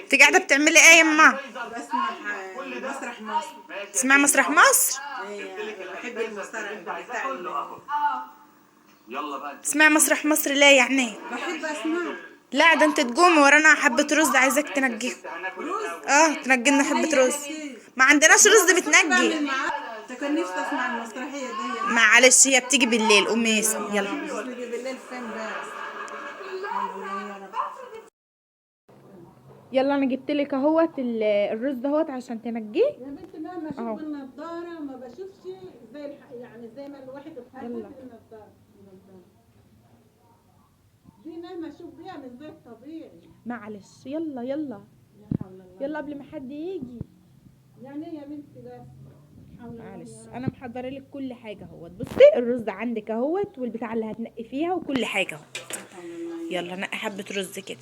انت قاعده بتعملي ايه يا اما؟ بسمع مسرح مصر. تسمعي مسرح مصر؟ بحب المسرح بتاع تسمعي مسرح مصر ليه يعني؟ بحب اسمعه. لا ده انت تقومي ورانا حبه رز، عايزاك تنجيه. اه تنجي لنا حبه رز. ما عندناش رز بتنجي. انت كان نفسي اسمع المسرحيه دي. معلش هي بتيجي بالليل، قومي اسمي يلا. بتيجي بالليل فين بس؟ يلا انا جبت لك اهوت الرز دهوت عشان تنجيه. يا بنت مهما اشوف بالنضاره ما بشوفش زي يعني زي ما الواحد اتحدث بالنضاره. دي مهما اشوف بيها مش زي الطبيعي. معلش يلا يلا يلا قبل ما حد يجي. يعني ايه يا بنتي بس؟ معلش انا محضره لك كل حاجه اهوت. بصي الرز عندك اهوت والبتاع اللي هتنقي فيها وكل حاجه اهوت. يلا نقي حبه رز كده.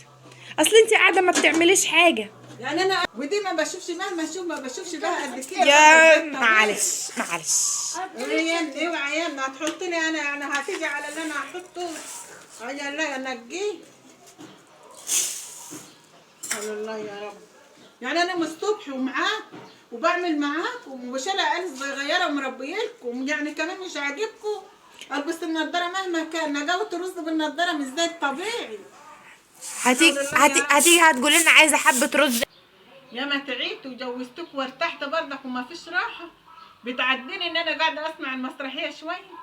اصل انت قاعده ما بتعمليش حاجه. يعني انا ودي ما بشوفش مهما اشوف ما بشوفش بها قد كده. يا معلش معلش. اوعي اوعي يلا هتحط لي انا هتيجي على اللي انا هحطه. يلا انجيه. الله يا رب. يعني انا من الصبح ومعاك وبعمل معاك وبشيل عيال صغيره ومربيلكم، يعني كمان مش عاجبكم البس النضاره مهما كان. نجاوة الرز بالنضاره مش زي الطبيعي. هتيجي هتقولي لنا عايزه حبه رز. يا ما تعبت وجوزتك وارتحت برضك وما فيش راحه. بتعديني ان انا قاعده اسمع المسرحيه شويه.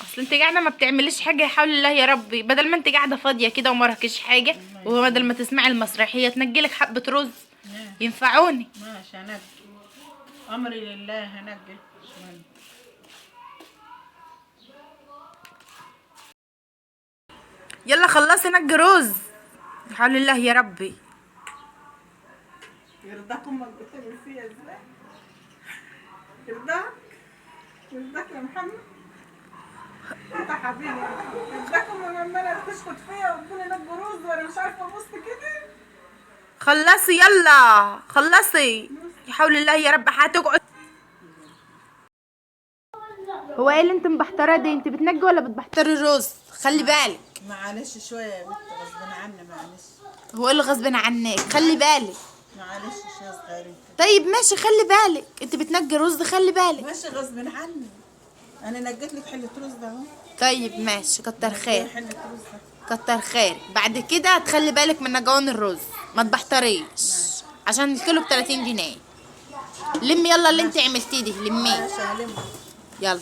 اصل انت قاعده ما بتعمليش حاجه، يحول الله يا ربي. بدل ما انت قاعده فاضيه كده وما راكيش حاجه، وبدل ما تسمعي المسرحيه تنجلك حبه رز ينفعوني. ماشي هنجي، امري لله هنجي. يلا خلصي نجي رز. يحول الله يا ربي. يرضاكم ما بتعمل فيها ازاي؟ يرضاك يا محمد؟ انت حبيبي يرضاكم لما عماله تشخط فيا وتقولي نجي رز وانا مش عارفه ابص كده. خلصي يلا خلصي. يحول الله يا رب هتقعد. هو ايه اللي انت مبحتره دي؟ انت بتنجي ولا بتبحتري الرز؟ خلي بالك. معلش شويه يا بنت غصب عني معلش. هو ايه اللي غصب عنك؟ خلي بالك. معلش شويه صغيرين. طيب ماشي خلي بالك، انت بتنجي رز خلي بالك. ماشي غصب عني. انا نجيت لك حله رز ده اهو. طيب ماشي كتر خير. حله رز ده. كتر خيرك. بعد كده هتخلي بالك من نجوان الرز، ما تبحتريش عشان الكيلو ب30 جنيه. لمي يلا اللي انت عملتيه دي لميه. ماشي هلم. يلا.